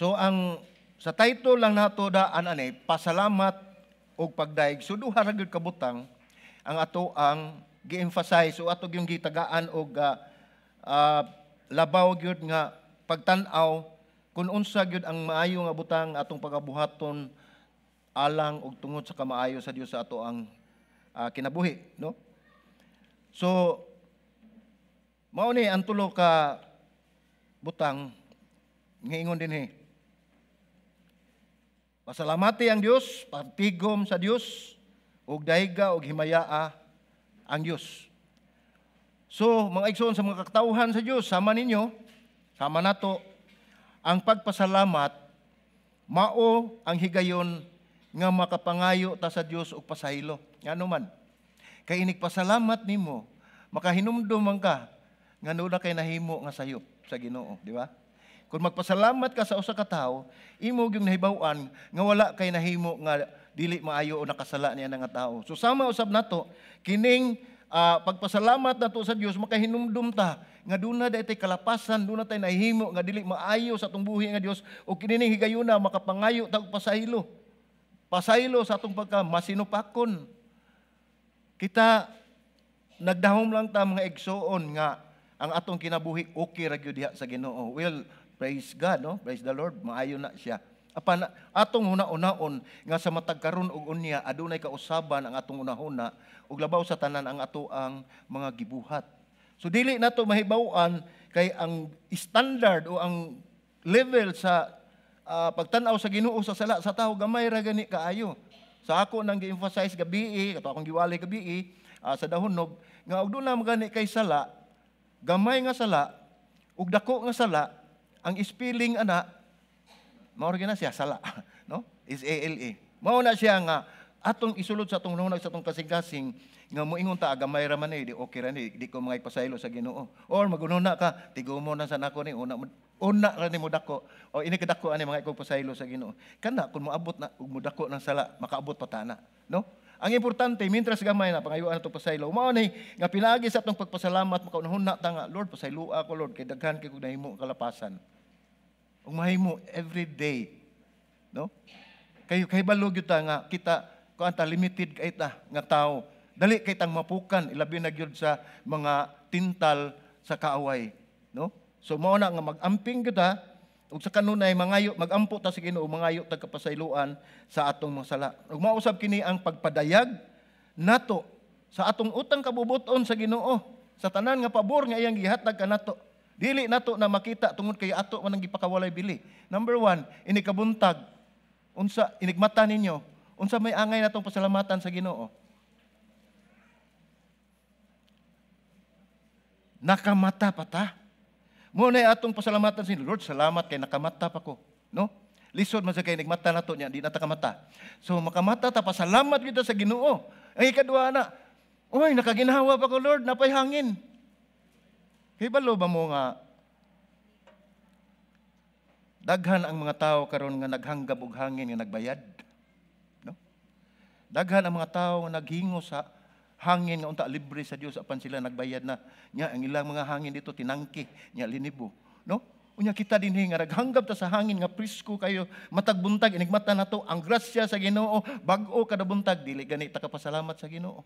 So sa title lang nato daan ani pasalamat og pagdaig. So duha ra gyud kabutang ang ato ang gi-emphasize o ato yung gitagaan og labaw gyud nga pagtan-aw kung unsa gyud ang maayo nga butang atong pagabuhaton alang og tungod sa kamaayo sa Dios sa ato ang kinabuhi, no? So mao ni ang tulo ka butang nga ingon dinhi. Pasalamati ang Dios, pagtigom sa Dios, ug dahiga ug himayaa ang Dios. So, mga igsoon sa mga katawhan sa Dios, sama ninyo, sama nato, ang pagpasalamat, mao ang higayon nga makapangayo ta sa Dios ug pasahilo. Ngano man, kay inig pasalamat nimo, makahinumdum man ka, nga nuna kay nahimo nga sayop sa Ginoo, di ba? Kung magpasalamat ka sa usa ka tawo, imo gyud nahibaw-an nga wala kay nahimo nga dili maayo o nakasala niya nga tawo. So sama usab nato kining pagpasalamat nato sa Dios makahinumdum ta nga duna daytay kalapasan, duna tay nahimo nga dili maayo sa atong buhi nga Dios o kini higayuna makapangayo ta og pasaylo. Pasaylo sa atong pagka masinupakon. Kita nagdahom lang ta mga igsoon nga ang atong kinabuhi okay ra gyud diha sa Ginoo. Well, praise God, no? Praise the Lord, maayo na siya. Apan atong huna-unaon nga sa matag karon og unya adunay kausaban ang atong unahuna ug labaw sa tanan ang ato ang mga gibuhat. So dili nato mahibaw-an kay ang standard o ang level sa pagtan-aw sa Ginoo sa sala sa tawo gamay ra gani kaayo. Sa ako nang gi-emphasize gabi, kato akong giwalay gabi sa dahonog nga og dunay magani kay sala, gamay nga sala ug dako nga sala. Ang spelling ana mao na siya sala, no? Is ALA. Mao na siya nga atong isulod sa atong hunag sa atong kasing-kasing nga moingon ta agamay ra man di okay ra ni di ko mga ipasaylo sa Ginoo. Or magununa ka tigumo na sa nako ni una ra ni mo dako o ini kadako ani mga ikog pasaylo sa Ginoo. Kana kun moabot na ug modako ng sala makaabot pa tana, no? Ang importante mintras gamay na pangayuan ato pasaylo. Mao ni nga pinaagi sa atong pagpasalamat makaunahon ta nga Lord pasaylo ako Lord kay daghan kay kog nahimo kalapasan. Ug mahimo every day, no? Kay balog gyud ta nga kita kuanta limited kay ta nga tawo. Dali kay tang mapukan ilabi na gyud sa mga tintal sa kaaway, no? So mao na nga magamping gyud ta ug sa kanunay mangayo magampo ta sa Ginoo mangayo ta kapasayloan sa atong mga sala. Ug mausab kini ang pagpadayag nato sa atong utang kabubuton sa Ginoo sa tanan nga pabor nga iyang gihatag kanato. Dili nato na makita tungod kay ato man ang gipakawalay bili. Number 1, ini kabuntag. Unsa inigmata ninyo? Unsa may angay natong pasalamatan sa Ginoo? Nakamata pa ta. Mo na atong pasalamatan sa Lord, salamat kay nakamata pa ko, no? Lisod man sa kay nigmata nato nya, di na ta kamata. So makamata ta pasalamat kita sa Ginoo. Ang ikaduha na, oy nakaginhawa pa ko Lord, napay hangin. Kay balo ba mo nga daghan ang mga tao karon nga naghanggab og hangin nga nagbayad, no? Daghan ang mga tao nga naghingo sa hangin nga unta libre sa Dios apan sila nagbayad na nya ang ilang mga hangin dito tinangki nya linibo, no? Unya kita dinhi nga naghanggab ta sa hangin nga presko kayo matag buntag inigmata nato ang grasya sa Ginoo bag-o kada buntag dili gani ta kapasalamat sa Ginoo.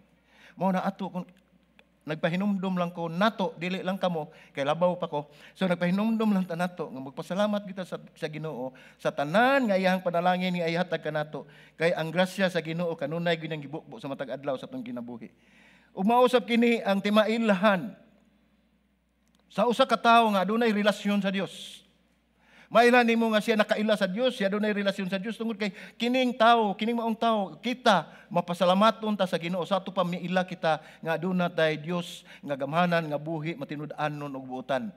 Mao na ato kung nagpahinumdum lang ko nato dili lang kamo kay labaw pa ko. So nagpahinumdum lang ta nato nga magpasalamat kita sa Ginoo sa tanan nga iyang panalangin nga ihatag kanato kay ang grasya sa Ginoo kanunay gyud ang gibukbo sa matag adlaw sa atong kinabuhi. Ug mausab kini ang timailhan sa usa ka tawo nga adunay relasyon sa Dios. Mailan nimo nga siya nakaila sa Dios, siya adunay relasyon sa Dios tungod kay kining tawo, kining maong tawo, kita mapasalamaton ta sa Ginoo sa ato pa miila kita nga aduna tay Dios nga gamhanan nga buhi matinud-anon og buotan.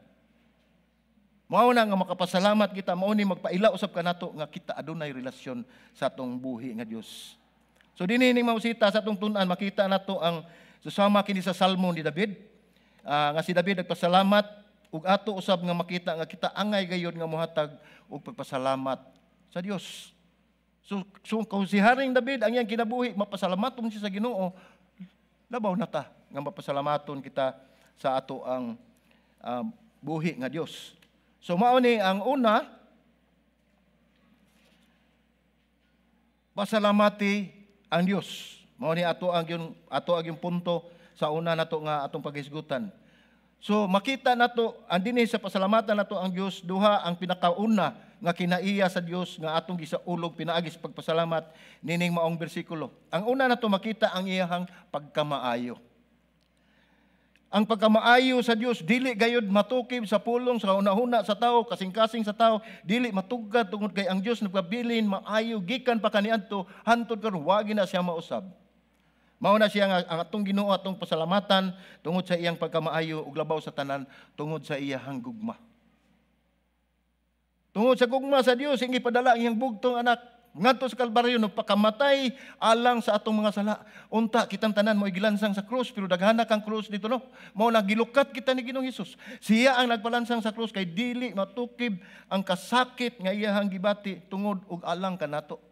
Mao na nga makapasalamat kita, mao ni magpaila usab kanato nga kita adunay relasyon sa atong buhi nga Dios. So dinhi ning mausita sa atong tun-an makita nato ang susama kini sa Salmo ni David. Nga si David nagpasalamat ug ato usab nga makita nga kita angay gayud nga mohatag og pagpasalamat sa Dios. So kung si Haring David ang iyang kinabuhi mapasalamaton siya sa Ginoo, labaw na ta nga mapasalamaton kita sa ato ang buhi nga Dios. So mao ni ang una pasalamati ang Dios. Mao ni ato ang yung punto sa una nato nga atong paghisgutan. So makita nato ang dinhi sa pasalamatan nato ang Dios, duha ang pinakauna nga kinaiya sa Dios nga atong gisaulog pinaagi sa pagpasalamat nining maong bersikulo. Ang una nato makita ang iyahang pagkamaayo. Ang pagkamaayo sa Dios dili gayud matukib sa pulong sa hunahuna sa tao, kasing-kasing sa tao, dili matugad tungod kay ang Dios nagpabilin maayo gikan pa kaniadto hantod karon wa na siya mausab. Mao na siya nga ang atong Ginoo atong pasalamatan tungod sa iyang pagkamaayo ug labaw sa tanan tungod sa iyang gugma. Tungod sa gugma sa Dios ingi padala ang iyang bugtong anak ngadto sa Kalbaryo nagpakamatay alang sa atong mga sala. Unta kitang tanan mo gilansang sa krus pero daghana kang krus dito no. Mao na gilukat kita ni Ginoong Hesus. Siya ang nagpalansang sa krus kay dili matukib ang kasakit nga iyang gibati tungod ug alang kanato.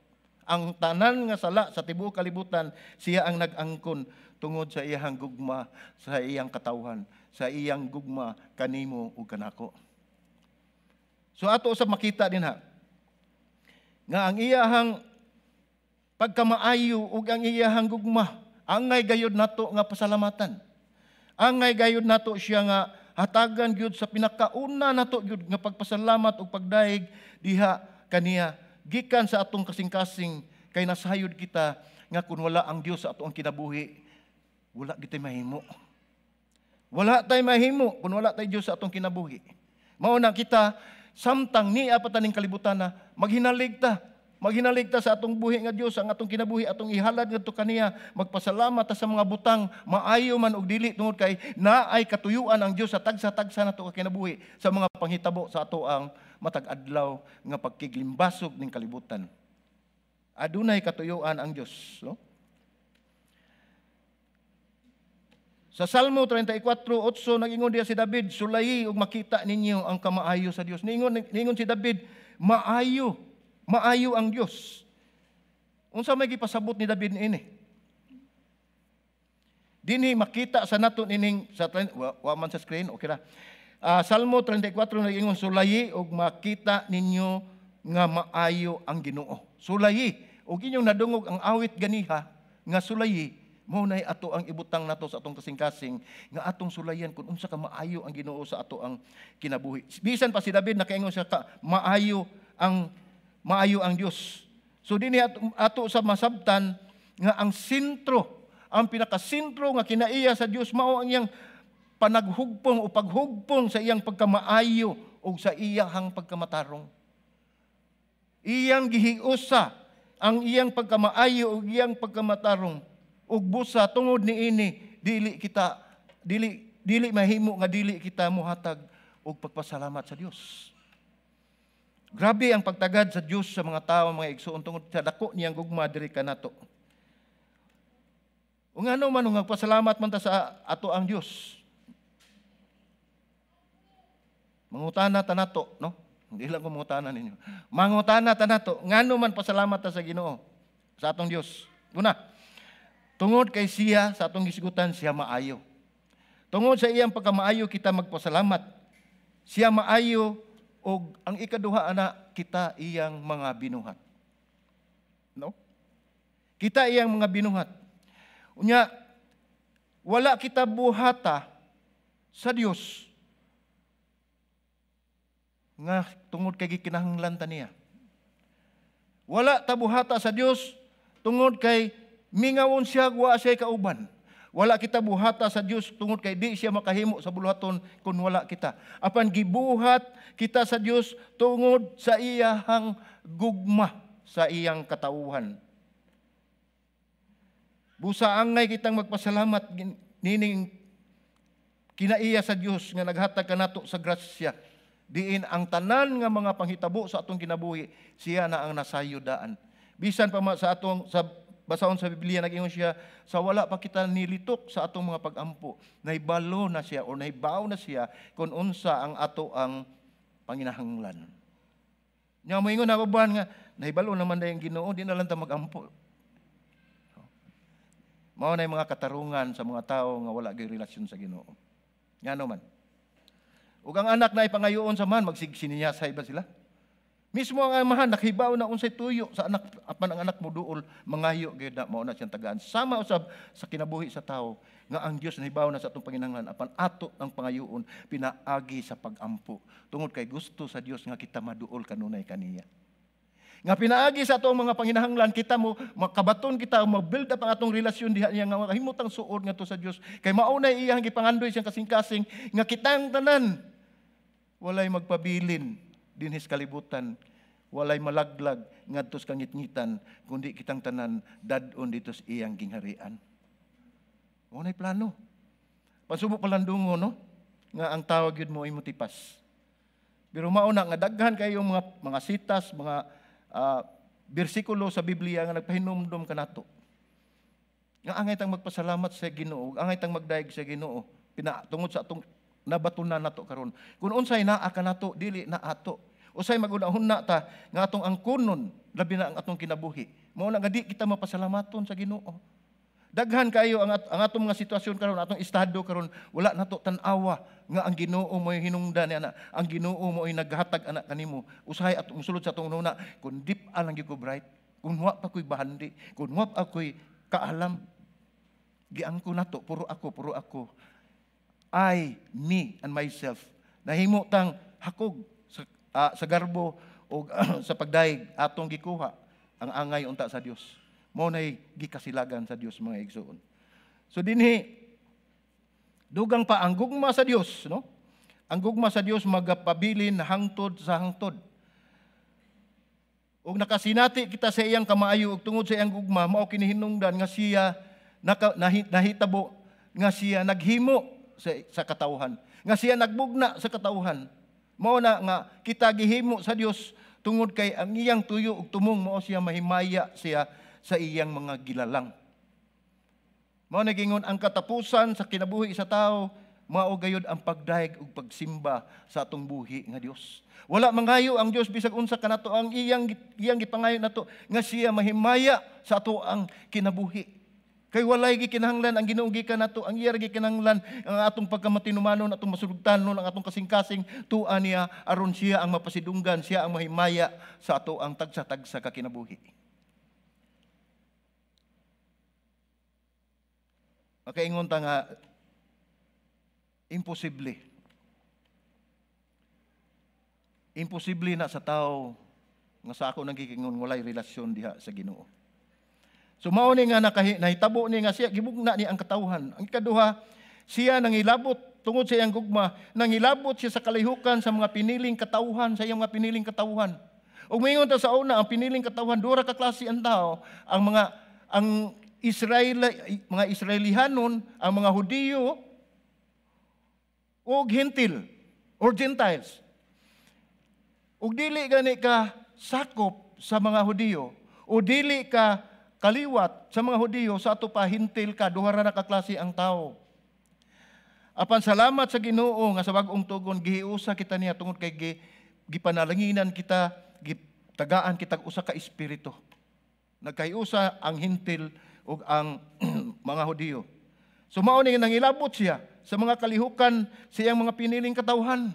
Ang tanan nga sala sa tibuok kalibutan, siya ang nag-angkon tungod sa iyang gugma, sa iyang katawhan, sa iyang gugma kanimo ug kanako. So ato usab makita din ha, nga ang iyang pagkamaayo ug ang iyang gugma, angay gayud nato nga pasalamatan. Angay gayud nato siya nga hatagan gyud sa pinakauna nato gyud nga pagpasalamat ug pagdaig diha kaniya gikan sa atong kasing-kasing kay nasayod kita nga kung wala ang Dios sa atong kinabuhi, wala gitay mahimo. Wala tay mahimo kung wala tay Dios sa atong kinabuhi. Mao na kita samtang niya pa taning kalibutan na maghinalig ta sa atong buhi nga Dios, ang atong kinabuhi atong ihalad ngadto kaniya, magpasalamat ta sa mga butang maayo man og dili tungod kay naay katuyuan ang Dios sa tagsa-tagsa nato ka kinabuhi sa mga panghitabo sa ato ang matag adlaw nga pagkiglimbasog ning kalibutan. Adunay katuyuan ang Dios, no? Sa Salmo 34:8 nag-ingon diya si David, sulayi ug makita ninyo ang kamaayo sa Dios. Ningon si David, maayo ang Dios. Unsa may gipasabot ni David niini? Dinhi makita sa naton ining sa wa man sa screen, okay ra. Salmo 34 nag-ingon, sulayi ug makita ninyo nga maayo ang Ginoo. Sulayi ug inyong nadungog ang awit ganiha nga sulayi, mao nay ato ang ibutang nato sa atong kasing-kasing nga atong sulayan kung unsa ka maayo ang Ginoo sa ato ang kinabuhi. Bisan pa si David nakaingon siya ka maayo ang Dios. So dinhi ato sa masabtan nga ang sentro, ang pinakasentro nga kinaiya sa Dios mao ang iyang panaghugpong o paghugpong sa iyang pagkamaayo o sa iyang pagkamatarong. Iyang gihiusa ang iyang pagkamaayo o iyang pagkamatarong ug busa tungod niini dili mahimo nga dili kita mohatag og pagpasalamat sa Dios. Grabe ang pagtagad sa Dios sa mga tawo, mga igsoon tungod sa dako niyang gugma diri kanato. Ug ano man nga pasalamat man ta sa ato ang Dios. Mangutana ta nato, no? Hindi lang ko mangutana ninyo. Mangutana ta nato, ngano man pasalamat ta sa Ginoo, sa atong Dios. Una, tungod kay siya sa atong gisigutan siya maayo. Tungod sa iyang pagkamaayo kita magpasalamat. Siya maayo og ang ikaduha ana kita iyang mga binuhat. No? Kita iyang mga binuhat. Unya wala kita buhata sa Dios nga tungod kay gikinahanglan ta niya. Wala ta buhata sa Dios tungod kay mingawon siya wa siya kauban. Wala kita buhata sa Dios tungod kay di siya makahimo sa buluhaton kun wala kita. Apan gibuhat kita sa Dios tungod sa iyang gugma sa iyang katawhan. Busa angay kitang magpasalamat nining kinaiya sa Dios nga naghatag kanato sa grasya. Diin ang tanan nga mga panghitabo sa atong kinabuhi, siya na ang nasayudaan. Bisan pa sa atong sa basahon sa Biblia nag-ingon siya sa wala pa kita nilitok sa atong mga pag-ampo, nahibalo na siya o nahibaw na siya kung unsa ang ato ang panginahanglan. Nya mo ingon ako ba nga nahibalo naman dayang Ginoo, di na lang ta mag-ampo. Mao na yung mga katarungan sa mga tao nga wala gyud relasyon sa Ginoo. Ngano man. Ug ang anak na ipangayoon sa man, magsigsininyasay ba sila? Mismo ang amahan nakahibaw na unsay tuyo sa anak apan ang anak mo duol mangayo gyud na mao na siyang tagaan. Sama usab sa kinabuhi sa tao nga ang Dios nahibaw na sa atong panginahanglan apan ato ang pangayoon pinaagi sa pagampo. Tungod kay gusto sa Dios nga kita maduol kanunay kaniya. Nga pinaagi sa atong mga panginahanglan kita mo makabaton kita ma-build up ang atong relasyon diha niya nga kahimutang suod ngadto sa Dios. Kay mao na iyang gipangandoy siyang kasing-kasing nga kitang tanan walay magpabilin dinhis kalibutan, walay malaglag ngadto sa kangitngitan, kundi kitang tanan dadon dito sa iyang gingharian. Unay plano. Pasubok palandungo, no? Nga ang tawag yun mo ay mutipas. Pero mauna nga daghan kayo mga sitas, mga bersikulo sa Biblia nga nagpahinumdum kanato. Nga angay tang magpasalamat sa Ginoo, angay tang magdaig sa Ginoo, tungod sa atong nabatunan nato karon. Kung unsay naa kanato dili na ato. Usay magunahon na ta nga atong angkunon labi na ang atong kinabuhi. Mao na nga di kita mapasalamaton sa Ginoo. Daghan kayo ang atong mga sitwasyon karon, atong estado karon, wala nato tan-awa nga ang Ginoo mo'y hinungdan ana, ang Ginoo mo'y naghatag anak kanimo. Usahay atong sulod sa atong una, kun dip-an lang gyud ko bright, kun wa pa koy bahandi, kun wa pa koy kaalam. Giangko nato puro ako. I, me, and myself. Nahimo tang hakog sa garbo o sa pagdaig atong gikuha ang angay unta sa Dios. Mao nay gikasilagan sa Dios mga igsoon. So dinhi dugang pa ang gugma sa Dios, no? Ang gugma sa Dios magapabilin hangtod sa hangtod. Ug nakasinati kita sa iyang kamaayo ug tungod sa iyang gugma mao kini hinungdan nga siya nahitabo nga siya naghimo sa katawhan, nga siya nagbugna sa katawhan. Mao na nga kita gihimo sa Dios tungod kay ang iyang tuyo ug tumong mao siya mahimaya siya sa iyang mga gilalang. Mao na gingon ang katapusan sa kinabuhi sa tao mao gayud ang pagdaig ug pagsimba sa atong buhi nga Dios. Wala mangayo ang Dios bisag unsa kanato ang iyang gipangayo nato nga siya mahimaya sa ato ang kinabuhi. Kay walay gikinahanglan ang Ginoo gikan nato, ang iya gikinahanglan ang atong pagkamatinumanon, atong masulugtanon, ang atong kasing-kasing tuan niya aron siya ang mapasidunggan, siya ang mahimaya sa ato ang tagsa-tagsa ka kinabuhi. Makaingon ta nga imposible na sa tao nga sa ako nagkikingon walay relasyon diha sa Ginoo. So mao ni nga nahitabo ni nga siya gibugna ni ang katawhan. Ang ikaduha, siya nangilabot tungod sa iyang gugma, nangilabot siya sa kalihukan sa mga piniling katawhan, sa iyang mga piniling katawhan. Ug moingon ta sa una, ang piniling katawhan dura ka klase ang tao, mga Israelihanon, ang mga Hudiyo ug Hentil or Gentiles. Ug dili gani ka sakop sa mga Hudiyo o dili ka kaliwat sa mga Hudiyo, sa ato pa hintil ka, duha ra na kaklase ang tao. Apan salamat sa Ginoo nga sa bag-ong tugon gihiusa kita niya tungod kay gipanalanginan kita, gitagaan kita usa ka espiritu. Nagkaiusa ang hintil ug ang mga Hudiyo. So mao ni nangilabot siya sa mga kalihukan sa iyang mga piniling katawhan.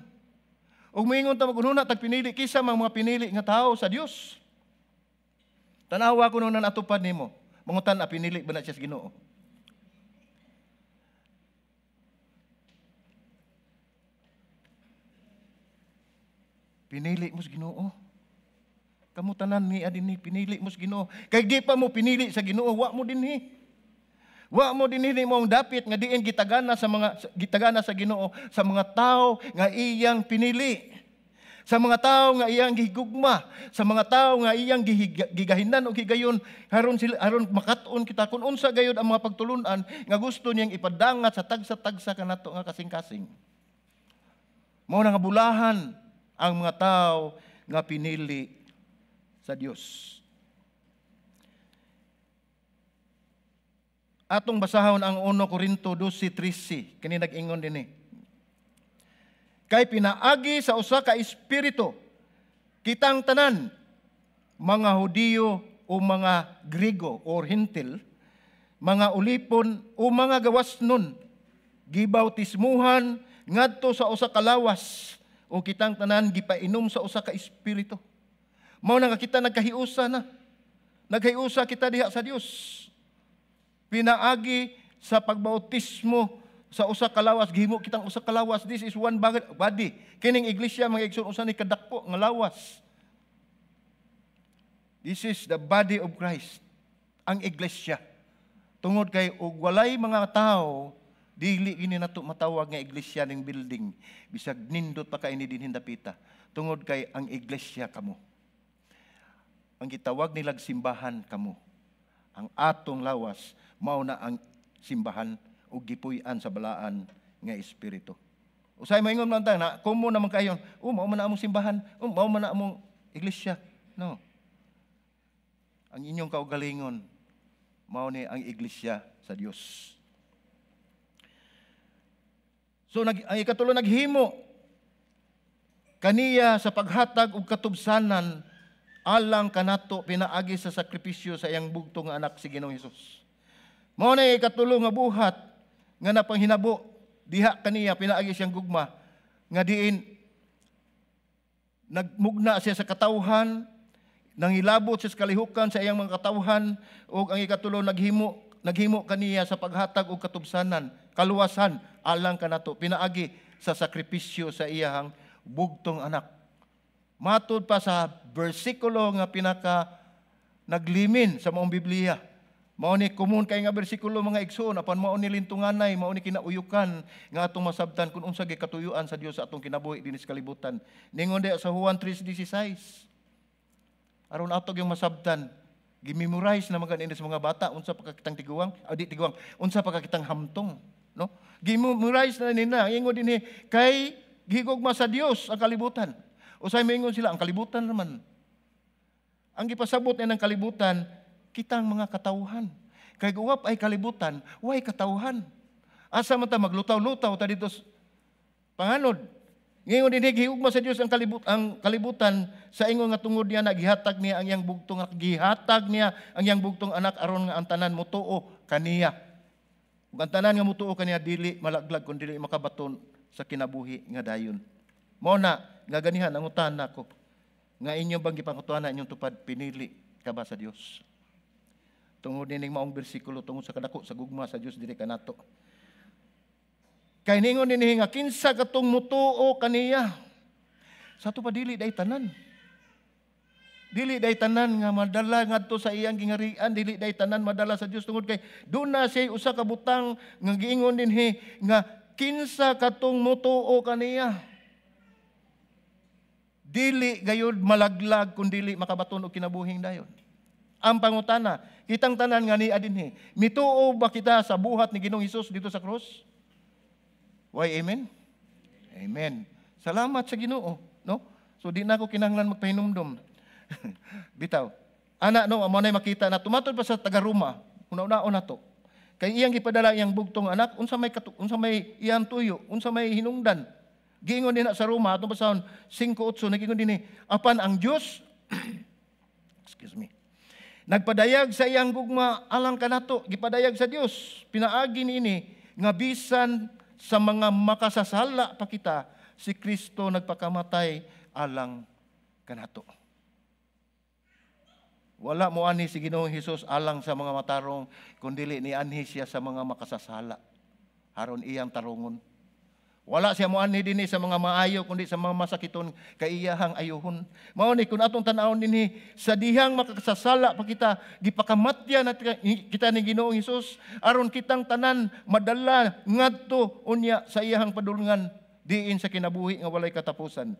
Ug moingon ta magununa tag pinili kisa mga pinili nga tao sa Dios. Tanawa ko nung natupad nimo. Mangutan na pinili ba na siya sa Ginoo? Pinili mo sa Ginoo. Kamu tanan ni adin ni pinili mo sa Ginoo. Kay di pa mo pinili sa Ginoo, wa mo dinhi. Wa mo dinhi mo ang dapit nga diin gitagana sa Ginoo sa mga tao nga iyang pinili. Sa mga tao nga iyang gigugma, sa mga tao nga iyang gigahinan o gigayon, haron makat-on kita kung unsa gayud ang mga pagtulunan nga gusto niyang ipadangat sa tagsa-tagsa kanato nga kasing-kasing. Mao na nga bulahan ang mga tao nga pinili sa Dios. Atong basahon ang 1 Corinto 12:13, kini nag-ingon dinhi. Kay pinaagi sa usa ka espiritu kitang tanan, mga Hudiyo o mga Griego or Hintil, mga ulipon o mga gawasnon, gibautismuhan ngadto sa usa ka lawas o kitang tanan gipainom sa usa ka espiritu. Mao na nga kita nagkahiusa na. Nagkahiusa kita diha sa Dios. Pinaagi sa pagbautismo sa usa ka lawas, gihimo kitang usa ka lawas. This is one body. Kining iglesia mga igsoon usa ni kadakpo nga lawas. This is the body of Christ. Ang iglesia. Tungod kay og walay mga tao, dili ini nato matawag nga iglesia ning building. Bisag nindot pa kay ni dinhi dapita. Tungod kay ang iglesia kamo. Ang gitawag nilag simbahan kamo. Ang atong lawas mao na ang simbahan ug gipuy-an sa balaan nga espiritu. Usay maingon man ta na kumo naman kayon, mao man na among simbahan, mao man na among iglesia. No. Ang inyong kaugalingon mao ni ang iglesia sa Dios. So ang ikatulo naghimo kaniya sa paghatag og katubsanan alang kanato pinaagi sa sakripisyo sa iyang bugtong nga anak si Ginoong Hesus. Mao na ikatulo nga buhat nga napanghinabo diha kaniya pinaagi siyang gugma nga diin nagmugna siya sa katawhan, nangilabot siya sa kalihukan sa iyang mga katawhan, ug ang ikatulo naghimo kaniya sa paghatag og katubsanan, kaluwasan alang kanato pinaagi sa sakripisyo sa iyang bugtong anak. Matud pa sa bersikulo nga pinaka naglimin sa maong Biblia. Mao ni kumun kay nga bersikulo mga igsoon apan mao ni lintunganay, mao ni kinauyukan nga atong masabtan kun unsa gi katuyuan sa Dios sa atong kinabuhi dinhi sa kalibutan. Ningon sa Juan 3:16. Aron ato yung masabtan, gimemorize na mga sa mga bata unsa pa kakitang tiguang, unsa pa kakitang hamtong, no? Gimemorize na nina, ingon dinhi kay gihigugma sa Dios ang kalibutan. Usay maingon sila, ang kalibutan naman. Ang gipasabot ng kalibutan, kitang mga katawhan. Kay guwap ay kalibutan, way katawhan. Asa man ta maglutaw-lutaw ta dito panganod. Ngayon din gihugma sa Dios ang kalibutan sa ingon nga tungod niya nagihatag niya ang iyang bugtong anak, gihatag niya ang iyang bugtong anak aron nga ang tanan mutuo kaniya. Ug ang tanan nga mutuo kaniya dili malaglag kun dili makabaton sa kinabuhi nga dayon. Mao na nga ganihan ang utahan nako nga inyo bang gipangutuhanan inyong tupad pinili ka ba sa Dios? Tungod ning maong bersikulo tungod sa kadako sa gugma sa Dios diri kanato. Kay ningon dinhi nga kinsa katong mutuo kaniya. Sa to pa dili day tanan. Dili day tanan nga madala ngadto sa iyang gingarian, dili day tanan madala sa Dios tungod kay duna siya usa ka butang nga giingon dinhi nga kinsa katong mutuo kaniya. Dili gayud malaglag kun dili makabaton og kinabuhing dayon. Ang pangutana, kitang tanan nga niya dinhi, mituo ba kita sa buhat ni Ginoong Hesus dito sa krus? Why amen? Amen. Salamat sa Ginoo, no? So di na ako kinahanglan magpahinumdom. Bitaw. Ana no, amo nay makita na tumatod pa sa taga-Roma. Una-una to. Kay iyang gipadala iyang bugtong anak, unsa may iyang tuyo, unsa may hinungdan. Giingon din sa Roma atong basahon 5:8 nagingon dinhi, apan ang Dios excuse me. Nagpadayag sa iyang gugma alang kanato, gipadayag sa Dios. Pinaagi niini nga bisan sa mga makasasala pa kita, si Kristo nagpakamatay alang kanato. Wala mo ani si Ginoong Hesus alang sa mga matarong, kundili ni anhi siya sa mga makasasala. Haron iyang tarungon. Wala siya mo ani dinhi sa mga maayo, kundi sa mga masakiton kay iyahang ayuhon. Mao ni kun atong tan-awon dinhi sa dihang makasasala pa kita, gipakamatyan at kita ni Ginoong Hesus aron kitang tanan madala ngadto unya sa iyahang padulngan diin sa kinabuhi nga walay katapusan.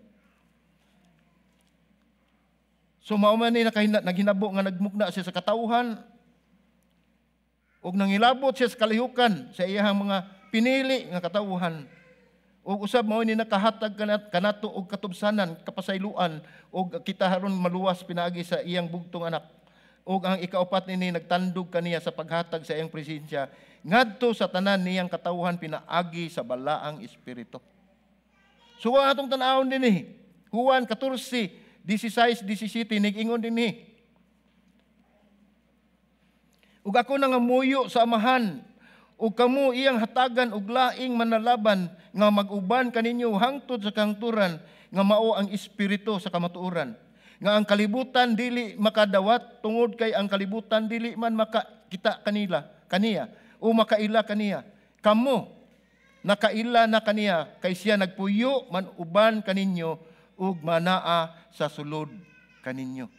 So mao man ni naghinabo nga nagmugna siya sa katawhan ug nangilabot siya sa kalihukan sa iyahang mga pinili nga katawhan. Ug usab mao ni nakahatag kanato og katubsanan, kapasayloan ug kita haron maluwas pinaagi sa iyang bugtong anak. Ug ang ikaupat nini nagtandog kaniya sa paghatag sa iyang presensya ngadto sa tanan niyang katawhan pinaagi sa balaang espiritu. So ang atong tan-awon dinhi, Juan 14:16-17 nig-ingon dinhi. Ug ako nangamuyo sa amahan, ug kamo iyang hatagan og laing manalaban nga mag-uban kaninyo hangtod sa kahangturan nga mao ang espiritu sa kamatuoran. nga ang kalibutan dili makadawat tungod kay ang kalibutan dili man makakita kaniya o makaila kaniya. Kamo nakaila na kaniya kay siya nagpuyo man uban kaninyo ug manaa sa sulod kaninyo.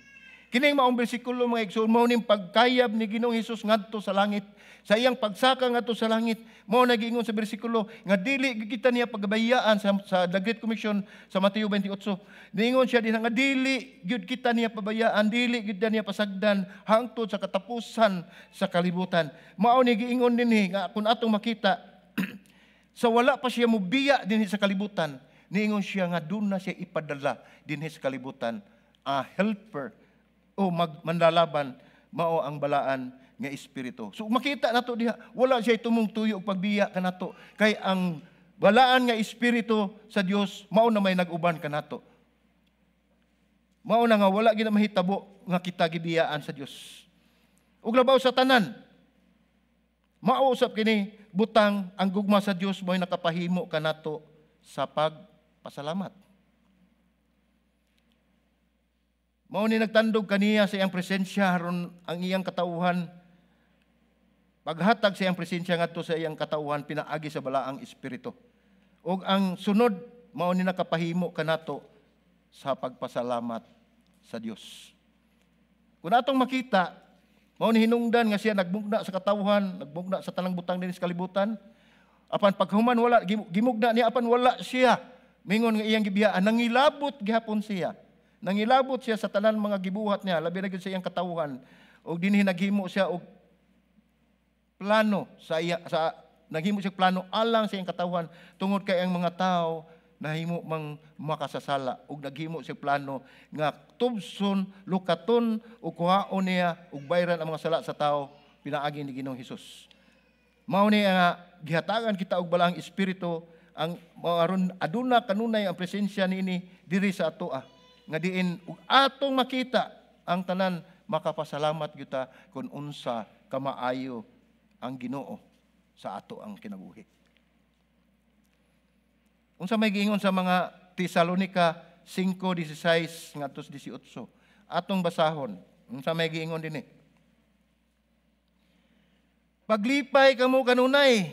Kining maong bersikulo mga igsoon, mao ning pagkayab ni Ginoong Hesus ngadto sa langit. Sa iyang pagsaka ngadto sa langit, mao nagiingon sa bersikulo nga dili kita niya pagabayaan sa The Great Commission sa Mateo 28. Niingon siya din nga dili gyud kita niya pabayaan, dili gyud niya pasagdan hangtod sa katapusan sa kalibutan. Mao ni giingon dinhi nga kun atong makita sa wala pa siya mubiya dinhi sa kalibutan, niingon siya nga doon na siya ipadala dinhi sa kalibutan, a helper o manlalaban, mao ang balaan nga espiritu. So makita nato diha, wala siya tumong tuyo og pagbiya kanato kay ang balaan nga espiritu sa Dios mao na may nag-uban kanato. Mao na nga wala gid mahitabo nga kita gibiyaan sa Dios. Ug labaw sa tanan, mao usab kini butang ang gugma sa Dios mo'y nakapahimo kanato sa pagpasalamat. Mao ni nagtandog kaniya sa iyang presensya aron ang iyang katauhan. Paghatag sa iyang presensya ngadto sa iyang katauhan pinaagi sa balaang espiritu. Ug ang sunod mao ni nakapahimo kanato sa pagpasalamat sa Dios. Kung atong makita, mao ni hinungdan nga siya nagbugna sa katauhan, nagbugna sa tanang butang dinhi sa kalibutan. Apan paghuman wala gimugna niya, apan wala siya mingon nga iyang gibiyaan, nangilabot gihapon siya. Nangilabot siya sa tanan mga gibuhat niya, labi na gid sa iyang katauhan. Og dinhi naghimo siya og plano naghimo siya plano alang sa iyang katauhan tungod kay ang mga tao nahimo mang makasasala, og naghimo siya plano nga tubson, lukaton ug kuhaon niya og bayran ang mga sala sa tao pinaagi ni Ginoong Hesus. Mao ni nga gihatagan kita og balaang espiritu ang aron aduna kanunay ang presensya niini diri sa atoa. Nga diin ug atong makita ang tanan makapasalamat kita kung unsa kamaayo ang Ginoo sa ato ang kinabuhi. Unsa may giingon sa mga Tesalonica 5:16 ngadto 18. Atong basahon. Unsa may giingon dinhi? Paglipay kamo kanunay.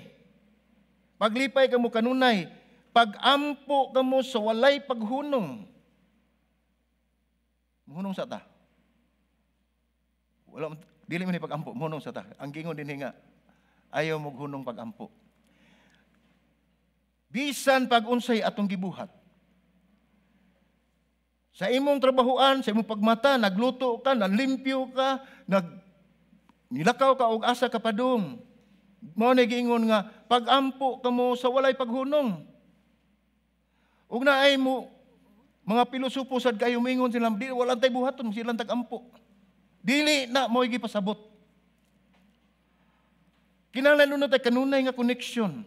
Paglipay kamo kanunay. Pagampo kamo sa walay paghunong. Munong sa ta. Wala dili man ni pagampo, munong sa ta. Ang gingon dinhi nga ayaw mo hunong pagampo. Bisan pag unsay atong gibuhat. Sa imong trabahoan, sa imong pagmata, nagluto ka, nanlimpyo ka, nilakaw ka og asa ka padung. Mao ni giingon nga pagampo kamo sa walay paghunong. Ug naay mo mga pilosopo sad kayo mingon sila, di wala tay buhaton silang tagampo. Dili na mo gipasabot. Kinahanglan nun tay kanunay nga connection.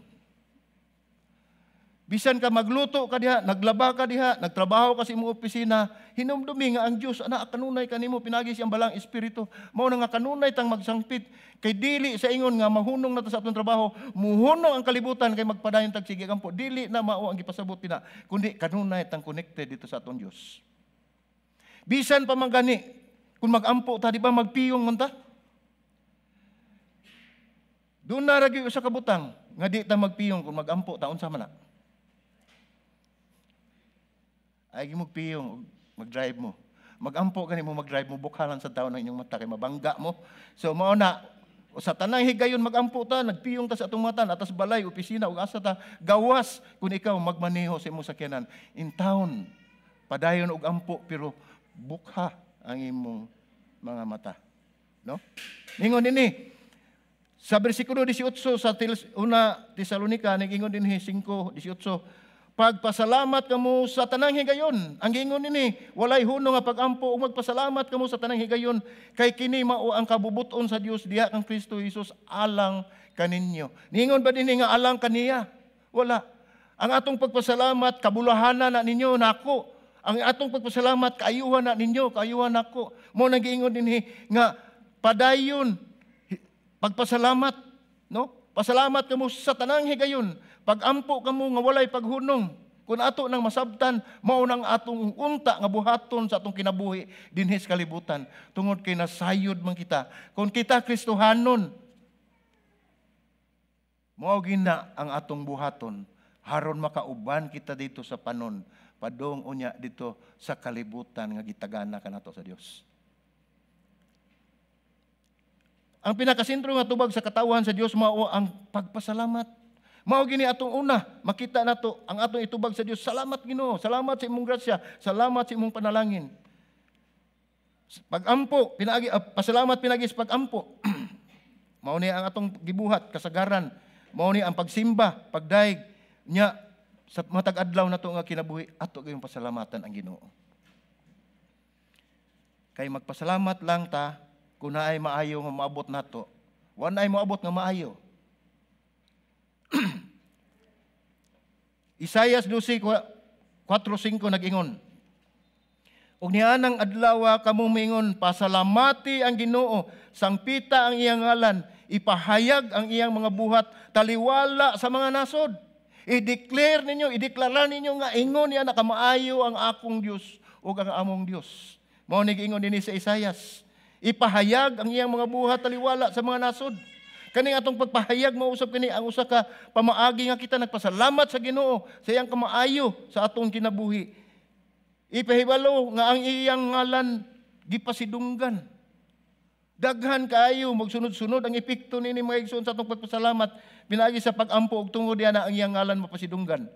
Bisan ka magluto ka diha, naglaba ka diha, nagtrabaho ka sa imong opisina, hinumdumi nga ang Dios ana kanunay kanimo pinagi siyang balang espiritu. Mao na nga kanunay tang magsangpit kay dili sa ingon nga mahunong na ta sa atong trabaho, muhunong ang kalibutan kay magpadayon tag sige gampo. Dili na mao ang gipasabot tina, kundi kanunay tang connected dito sa atong Dios. Bisan pa man gani, kung magampo ta di ba magpiyong man ta? Doon na ragi usa ka butang nga di ta magpiyong kung magampo ta unsa man na. Ay gimugpiyong mag-drive mo. Magampo gani mo mag-drive mo bukhalan sa tawo ng inyong mata kay mabangga mo. So mao na sa tanang higayon magampo ta, nagpiyong ta sa atong mata, atas balay, opisina ug asa ta gawas kung ikaw magmaneho sa imong sakyanan. In town padayon og ampo pero bukha ang imong mga mata. No? Ningon dinhi sa bersikulo 18 sa una Tesalonica ningon dinhi 5:18. Pagpasalamat kamo sa tanang higayon. Ang giingon nini, walay hunong nga pagampo ug magpasalamat kamo sa tanang higayon kay kini mao ang kabubuton sa Dios diha kang Kristo Jesus alang kaninyo. Ningon ba dinhi nga alang kaniya? Wala. Ang atong pagpasalamat kabulahanan na ninyo nako. Ang atong pagpasalamat kaayuhan na ninyo, kaayuhan nako. Mo nang giingon dinhi nga padayon pagpasalamat, no? Pasalamat kamo sa tanang higayon. Pagampo kamo nga walay paghunong. Kung ato nang masabtan, mao nang atong unta nga buhaton sa atong kinabuhi dinhi sa kalibutan. Tungod kay nasayod man kita. Kung kita Kristohanon, mao gina ang atong buhaton haron makauban kita dito sa panon, padong unya dito sa kalibutan nga gitagana kanato sa Dios. Ang pinakasentro nga tubag sa katawan sa Dios mao ang pagpasalamat. Mao gini atong una, makita nato ang atong itubag sa Dios. Salamat Ginoo, salamat sa imong grasya, salamat sa imong panalangin. Pagampo, pasalamat pinagi sa pagampo. Mao ni ang atong gibuhat, kasagaran. Mao ni ang pagsimba, pagdaig nya sa matag adlaw nato nga kinabuhi, ato gayong pasalamatan ang Ginoo. Kay magpasalamat lang ta kung naay maayo nga maabot nato. Wa naay moabot nga maayo. Isaias 12:4-5 nag-ingon, ug nianang adlaw kamo mingon, pasalamati ang Ginoo, sangpita ang iyang ngalan, ipahayag ang iyang mga buhat, taliwala sa mga nasod. I-declare ninyo, ideklara ninyo nga ingon niya na kamaayo ang akong Dios ug ang among Dios. Mao ni giingon dinhi sa Isaias. Ipahayag ang iyang mga buhat, taliwala sa mga nasod. Kaning atong pagpahayag mo usab kani ang usa ka pamaagi nga kita nagpasalamat sa Ginoo sa iyang kamaayo sa atong kinabuhi. Ipahibalo nga ang iyang ngalan gipasidunggan. Daghan kaayo magsunod-sunod ang epekto nini mga igsoon sa atong pagpasalamat pinaagi sa pagampo ug tungod diana ang iyang ngalan mapasidunggan.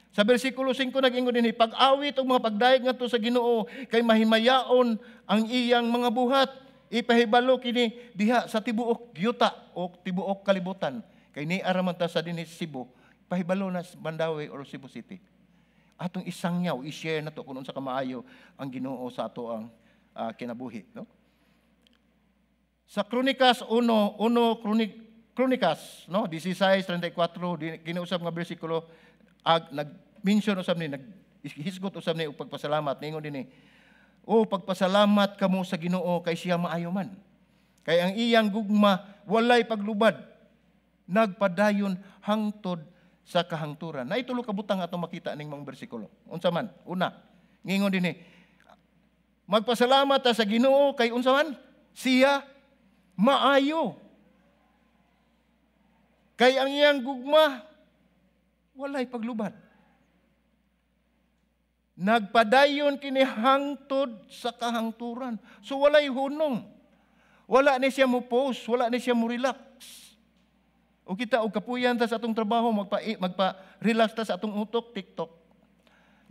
Sa bersikulo 5 nag-ingon dinhi, pag-awit ug mga pagdaig ngadto sa Ginoo kay mahimayaon ang iyang mga buhat. Ipahibalo kini diha sa tibuok yuta o tibuok kalibutan. Kay ni araman ta sa dinhi Cebu, pahibalo na sa Mandawi or Cebu City. Atong isangyaw, i-share na to kung unsa ka maayo ang Ginoo sa ato ang kinabuhi, no? Sa Kronikas 1 Kronikas, no, 16:34 kinausab nga bersikulo nag-mention usab ni naghisgot usab ni og pagpasalamat ningon dinhi. O pagpasalamat kamo sa Ginoo kay siya maayo man. Kay ang iyang gugma walay paglubad, nagpadayon hangtod sa kahangturan. Na itulo ka butang atong makita ning mga bersikulo. Unsa man? Una, ngingon dinhi, magpasalamat ta sa Ginoo kay unsa man? Siya maayo. Kay ang iyang gugma walay paglubad. Nagpadayon kini hangtod sa kahangturan. So walay hunong. Wala ni siya mo post, wala ni siya mo relax. O kita og kapuyan ta sa atong trabaho, magpa-relax ta sa atong utok, TikTok.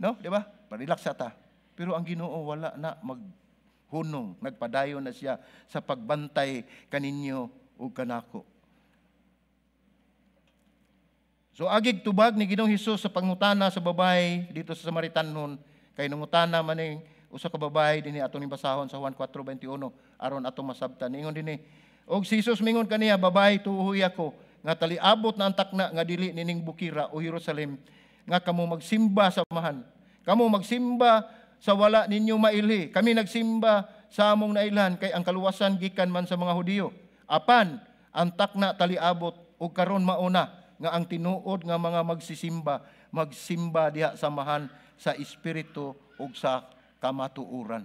No, di ba? Pa-relax ta. Pero ang Ginoo wala na maghunong, nagpadayon na siya sa pagbantay kaninyo ug kanako. So agig tubag ni Ginoong Hesus sa pangutana sa babae dito sa Samaritanon, kay nangutana man ning usa ka babae dinhi atong basahon sa Juan 4:21 aron atong masabtan. Ingon dinhi, og si Hesus mingon kaniya, babae, tuoy ako nga taliabot na ang takna nga dili nining bukira o Jerusalem nga kamo magsimba sa amahan. Kamo magsimba sa wala ninyo maili. Kami nagsimba sa among nailan kay ang kaluwasan gikan man sa mga Hudiyo. Apan ang takna taliabot ug karon mauna nga ang tinuod nga mga magsimba diha samahan sa espiritu ug sa kamatuoran.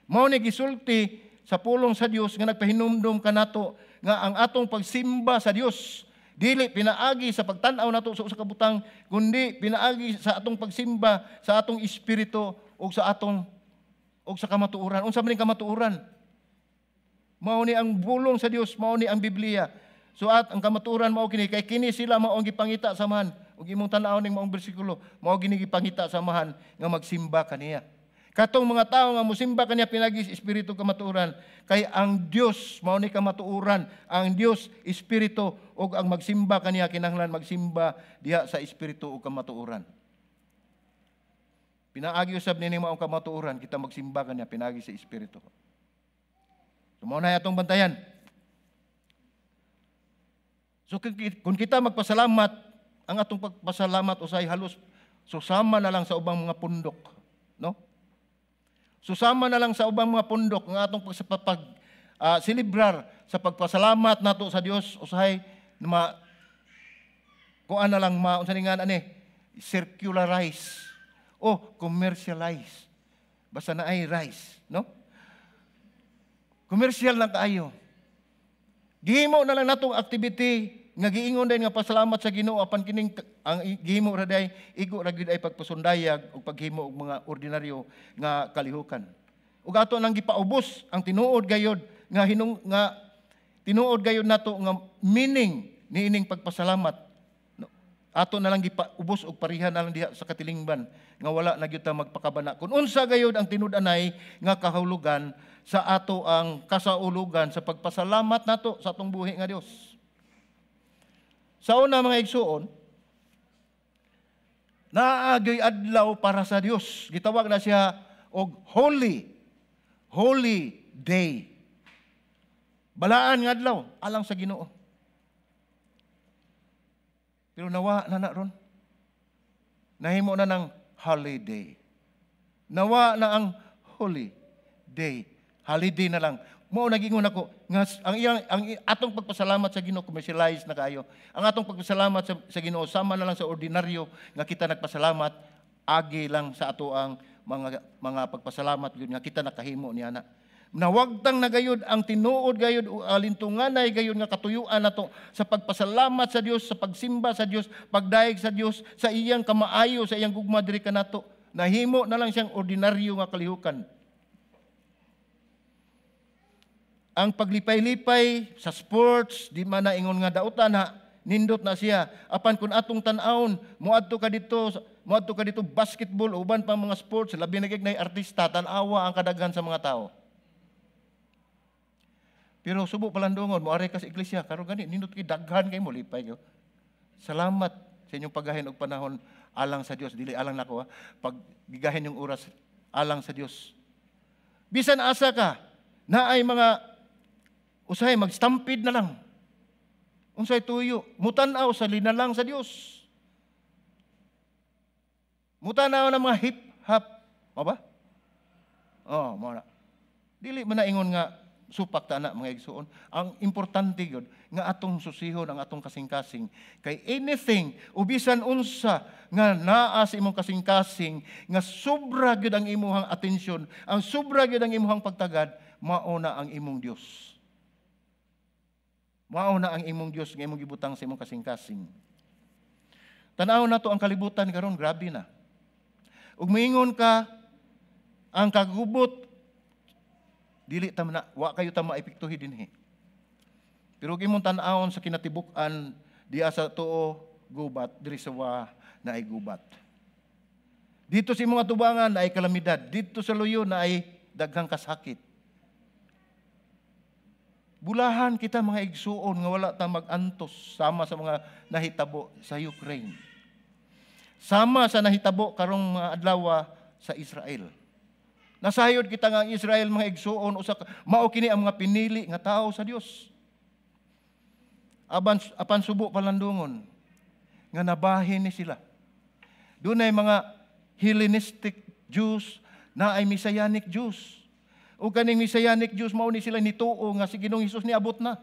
Mao ni gisulti sa pulong sa Dios nga nagpahinumdom kanato nga ang atong pagsimba sa Dios dili pinaagi sa pagtan-aw nato sa usa ka butang, kundi pinaagi sa atong pagsimba sa atong espiritu ug sa kamatuoran. Unsa man ning kamatuoran? Mao ni ang bulong sa Dios, mao ni ang Biblia. So at ang kamatuoran mao kini kay kini sila mao ang gipangita samahan ug imong tan-aw ning maong bersikulo mao gini gipangita samahan nga magsimba kaniya. Katong mga tawo nga mosimba kaniya pinagi espiritu kamatuoran kay ang Dios mao ni kamatuoran, ang Dios espiritu ug ang magsimba kaniya kinahanglan magsimba diha sa espiritu ug kamatuoran. Pinaagi usab nini maong kamatuoran kita magsimba kaniya pinagi sa espiritu. So mao na atong bantayan. So kung kita magpasalamat, ang atong pagpasalamat usay halos susama na lang sa ubang mga pundok, no? Susama na lang sa ubang mga pundok ang atong celebrar sa pagpasalamat nato sa Dios usahay kuan na lang unsa ni nga ani circularize o commercialize. Basta na ay rice, no? Commercial lang kaayo. Gihimo na lang natong activity nga giingon din nga pasalamat sa Ginoo apan kining ang gihimo ra day igo ra gyud ay pagpasundayag ug paghimo og mga ordinaryo nga kalihukan. Ug ato nang gipaubos ang tinuod gayud nga tinuod gayud nato nga meaning niining pagpasalamat. Ato na lang gipaubos og parihan na lang diha sa katilingban nga wala na gyud ta magpakabana. Kun unsa gayud ang tinud-anay nga kahulugan sa ato ang kasaulugan sa pagpasalamat nato sa atong buhi nga Dios. Sa una mga igsuon, naagyoy adlaw para sa Dios. Gitawag na siya og holy day. Balaan nga adlaw alang sa Ginoo. Pero nawa na ron. Nahimo na ng holiday. Nawa na ang holy day. Holiday na lang. Mao nagingon ako nga ang atong pagpasalamat sa Ginoo commercialize na kayo. Ang atong pagpasalamat sa Ginoo sama na lang sa ordinaryo nga kita nagpasalamat agi lang sa ato ang mga pagpasalamat gyud nga kita nakahimo niya na. Nawagtang na gayud ang tinuod gayud alintunganay gayud nga katuyuan nato sa pagpasalamat sa Dios, sa pagsimba sa Dios, pagdaig sa Dios, sa iyang kamaayo, sa iyang gugma diri kanato. Nahimo na lang siyang ordinaryo nga kalihukan. Ang paglipay-lipay sa sports, di man na ingon nga dautan ha, nindot na siya. Apan kung atong tan-awon, muadto ka dito basketball, uban pa mga sports, labi na kay artista, tan-awa ang kadaghan sa mga tao. Pero subo palandungon, moari ka sa iglesia, karon gani nindot kay daghan kay mo lipay kay. Salamat sa inyong paggahin og panahon alang sa Dios, dili alang nako ha. Pag gigahin yung oras alang sa Dios. Bisan asa ka, naay mga usahay magstampid na lang. Unsay tuyo, mutan-aw sa linalang sa Dios. Mutan-aw ng mga hip-hop, mo ba? Oh, mo na. Dili man na ingon nga supak ta na mga igsuon. Ang importante gyud nga atong susihon ang atong kasing-kasing kay anything ubisan unsa nga naa sa imong kasing-kasing nga sobra gyud ang imong atensyon, ang sobra gyud ang imong pagtagad, mao na ang imong Dios. Mao na ang imong Dios nga imong gibutang sa imong kasing-kasing. Tan-aw nato ang kalibutan karon, grabe na. Ug moingon ka ang kagubot dili ta na wa kayo ta maepektuhi dinhi. Pero imong tan-awon sa kinatibuk-an diya sa tuo gubat diri sa wa na ay gubat. Dito sa imong atubangan na ay kalamidad, dito sa luyo na ay daghang kasakit. Bulahan kita mga igsuon nga wala ta mag-antos sama sa mga nahitabo sa Ukraine. Sama sa nahitabo karong mga adlaw sa Israel. Nasayod kita nga ang Israel mga igsuon usa mao kini ang mga pinili nga tao sa Dios. Apan subo palandungon nga nabahin ni sila. Dunay mga Hellenistic Jews na ay Messianic Jews. O kaning Messianic Jews mao ni sila nituo nga si Ginoong Hesus niabot na.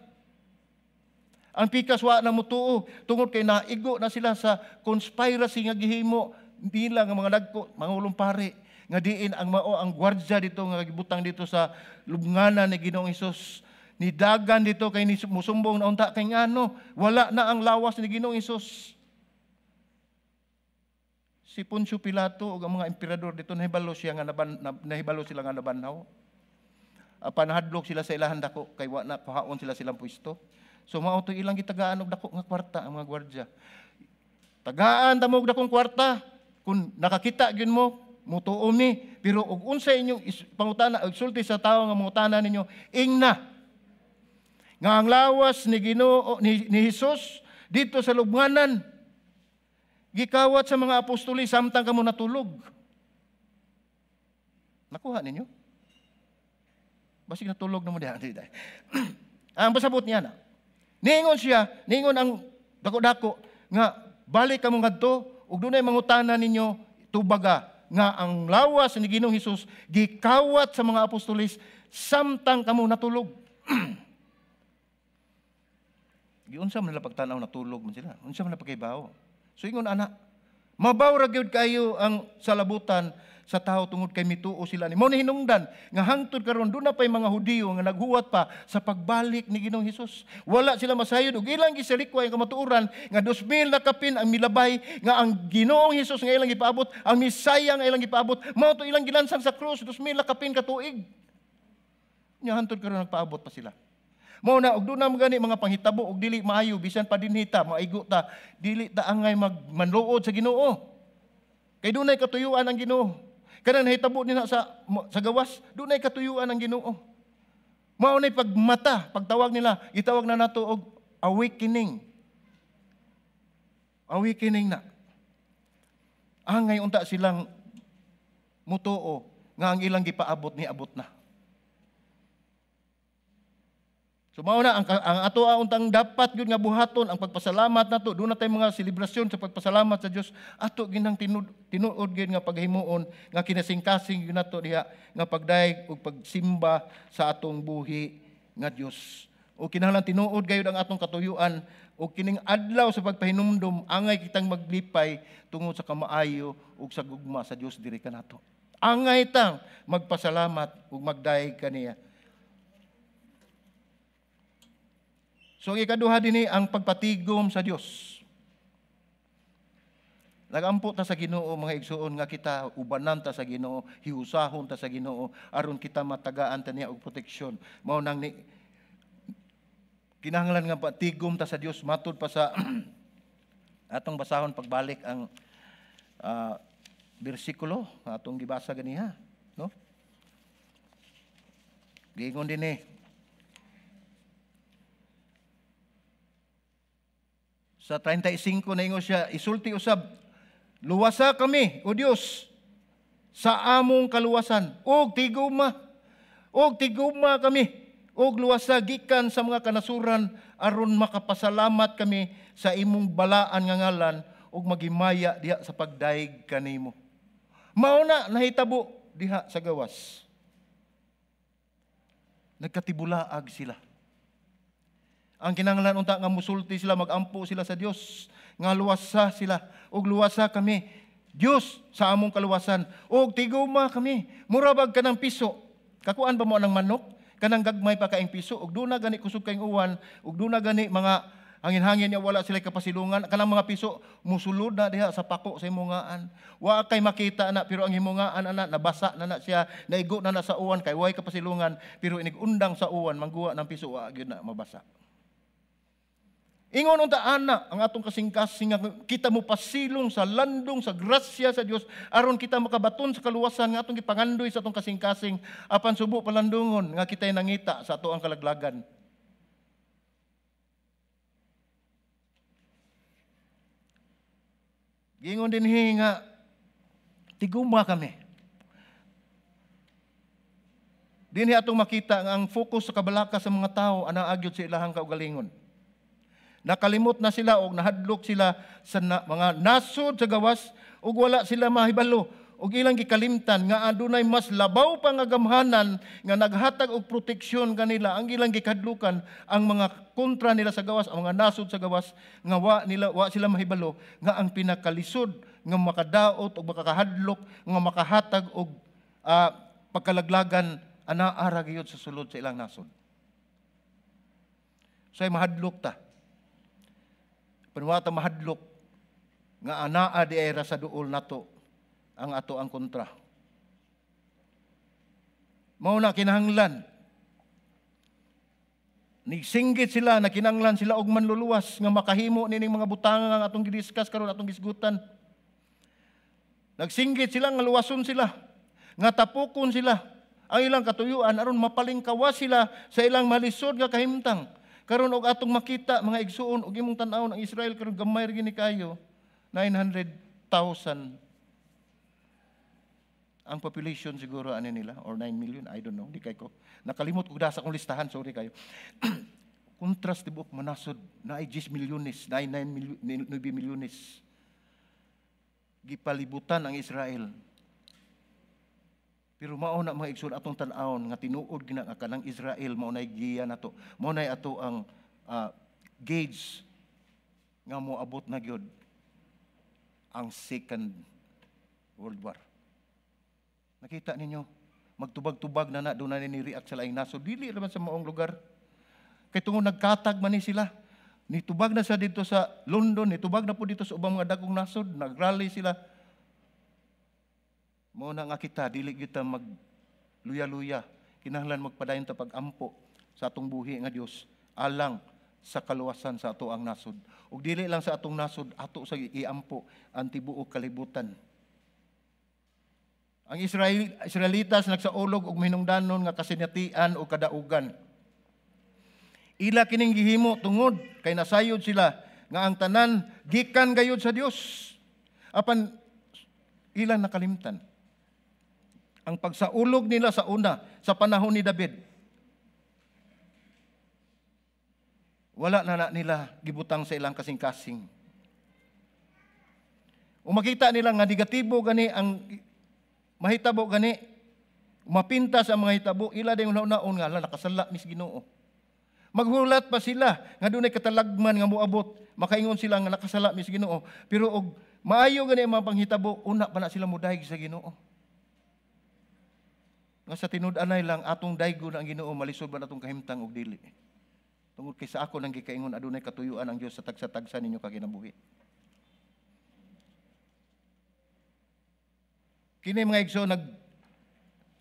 Ang pikas wa na mutuo tungod kay naigo na sila sa conspiracy nga gihimo nila nga mga dagko mangulong pare nga diin ang mao ang gwardya dito nga gibutang dito sa lubnganan ni Ginoong Hesus. Nidagan dito kay ni musumbong na unta kay ngano wala na ang lawas ni Ginoong Hesus. Si Poncio Pilato ug ang mga emperador dito nahibalo siya nga nahibalo sila nga nabanhaw. Panahadlok sila sa ilahan dako kay wa na kuhaon sila silang pwesto. So mao to ilang gitagaan og dako nga kwarta ang mga gwardya. Tagaan ta mo og dakong kwarta kun nakakita gyud mo mutuo mi, pero ug unsa inyong pangutana ug sulti sa tawo nga mangutana ninyo ingna nga ang lawas ni Ginoo ni Hesus dito sa lubnganan gikawat sa mga apostoli samtang kamo natulog. Nakuha ninyo? Basig natulog na mo diha. Ang pasabot niya na. Ningon ang dako-dako nga balik kamo ngadto ug dunay mangutana ninyo tubaga nga ang lawas ni Ginoong Hesus gikawat sa mga apostolis samtang kamo natulog. Giunsa man nila pagtanaw natulog man sila. Unsa man pagkaybaw. So ingon ana, Mabaw ra gyud kayo ang salabutan sa tao tungod kay mituo sila ni. Mao ni hinungdan nga hangtod karon doon na pay mga Hudiyo nga naghuwat pa sa pagbalik ni Ginoong Hesus. Wala sila masayod og ilang gisalikway nga matuoran nga 2,000 na kapin ang milabay nga ang Ginoong Hesus nga ilang gipaabot, ang Misaya nga ilang gipaabot, mao to ilang gilansang sa krus 2,000 na kapin ka tuig. Nya hangtod karon nagpaabot pa sila. Mao na og doon na gani mga panghitabo og dili maayo bisan pa dinhita maigo ta dili ta angay manluod sa Ginoo. Kay dunay katuyuan ang Ginoo. Kanang nahitabo nila sa gawas, dunay katuyuan ang Ginoo. Mao nay pagmata, pagtawag nila, gitawag na nato og awakening. Awakening na. Angay unta silang mutuo nga ang ilang gipaabot ni abot na. So mao na ang ato untang dapat gyud nga buhaton ang pagpasalamat nato. Doon na tay mga selebrasyon sa pagpasalamat sa Dios. Ato ginang tinuod gyud nga paghimuon nga kinasingkasing gyud nato diha nga pagdayeg ug pagsimba sa atong buhi nga Dios. O kinahanglan tinuod gayud ang atong katuyuan o kining adlaw sa pagpahinumdom angay kitang maglipay tungod sa kamaayo ug sa gugma sa Dios diri kanato. Angay tang magpasalamat ug magdayeg kaniya. So ikaduha dinhi ang pagpatigom sa Dios. Nagampo ta sa Ginoo mga igsuon nga kita ubanan ta sa Ginoo, hiusahon ta sa Ginoo aron kita matagaan ta niya og proteksyon. Mao nang ni kinahanglan nga patigom ta sa Dios matud pa sa atong basahon pagbalik ang bersikulo atong gibasa ganiha, no? Giingon dinhi sa 35 na ingon siya, isulti usab, luwasa kami, O Dios, sa among kaluwasan, og tiguma kami, og luwasa gikan sa mga kanasuran, aron makapasalamat kami sa imong balaan nga ngalan, og magimaya diha sa pagdaig kanimo. Mao na nahitabo diha sa gawas. Nagkatibulaag sila. Ang kinahanglan unta nga musulti sila, magampo sila sa Dios, nga luwasa sila, ug luwasa kami, Dios sa among kaluwasan, ug tiguma kami, murabag kanang piso. Kakuan ba mo nang manok? Kanang gagmay pa kaing piso, ug duna gani kusog kaing uwan, ug duna gani mga hangin-hangin niya wala sila kapasilungan, kanang mga piso musulod na diha sa pako sa himungaan. Wa kay makita na pero ang himungaan ana nabasa na siya, naigo na sa uwan kay way kapasilungan, pero inigundang sa uwan mangguwa ng piso wa gyud na mabasa. Ingon unta ana ang atong kasing-kasing nga kita mo pasilong sa landong sa grasya sa Dios aron kita makabaton sa kaluwasan nga atong gipangandoy sa atong kasing-kasing apan subo palandungon nga kitay nangita sa ato ang kalaglagan. Gingon dinhi nga tiguma kami. Dinhi atong makita nga ang focus sa kabalaka sa mga tao ana agyod sa ilahang kaugalingon. Nakalimot na sila o nahadlok sila sa mga nasod sa gawas ug wala sila mahibalo ug ilang gikalimtan nga adunay mas labaw pa nga gamhanan nga naghatag og proteksyon kanila ang ilang gikadlukan ang mga kontra nila sa gawas, ang mga nasod sa gawas nga wa sila mahibalo nga ang pinakalisod nga makadaot og makakahadlok nga makahatag og pagkalaglagan anaara gyud sa sulod sa ilang nasod. So ay mahadlok ta. Panwata mahadlok nga anaa di era sa duol nato ang ato ang kontra. Mao na kinahanglan nisinggit sila na kinahanglan sila og manluluwas nga makahimo nining mga butanga nga atong gidiscuss karon atong gisgutan. Nagsinggit sila nga luwason sila, nga tapukon sila ang ilang katuyuan aron mapalingkawas sila sa ilang malisod nga kahimtang. Karon og atong makita mga igsuon og imong tan-aw ang Israel karon gamay ra gini kayo 900,000 ang population siguro ani nila or 9 million, I don't know, di kay ko. Nakalimot ko dasa kong listahan, sorry kayo. Contrast tibok manasod na ay 10 milyones, 9 milyones. Gipalibutan ang Israel. Pero mao na mga igsoon atong tan-awon nga tinuod gina nga kanang Israel mao nay giya nato. Mao nay ato ang gauge nga moabot na gyud ang Second World War. Nakita ninyo, magtubag-tubag na doon na ni-react sa laing nasod. Dili naman sa maong lugar. Kaya tungod nagkatag man ni sila. Nitubag na sa dito sa London, nitubag na po dito sa ubang mga dagong nasod. Nagrally sila. Mao na nga kita, dili kita magluya-luya. Kinahanglan magpadayon ta pag-ampo sa atong buhi nga Dios alang sa kaluwasan sa ato ang nasod. Ug dili lang sa atong nasod, ato sa iampo ang tibuok kalibutan. Ang Israelitas nagsaulog og hinungdanon nga kasinatian o kadaugan. Ila kining gihimo tungod kay nasayod sila nga ang tanan gikan gayud sa Dios. Apan ila nakalimtan ang pagsaulog nila sa una, sa panahon ni David. Wala na nila gibutang sa ilang kasing-kasing. O makita nila nga negatibo gani ang mahitabo gani, mapintas ang mga hitabo, ila din una-una nga, nakasala mis Ginoo. Maghulat pa sila, nga doon ay katalagman nga muabot, makaingon sila nga nakasala mis Ginoo. Pero og maayo gani ang mga panghitabo, una pa na sila mudahig sa Ginoo. Nga sa tinud-anay lang, atong daygo na ang Ginoo, malisod ba natong kahimtang og dili. Tungod kay sa ako nang gikaingon, adunay katuyuan ang Dios sa tagsa-tagsa ninyo kakinabuhi. Kini mga igsoon,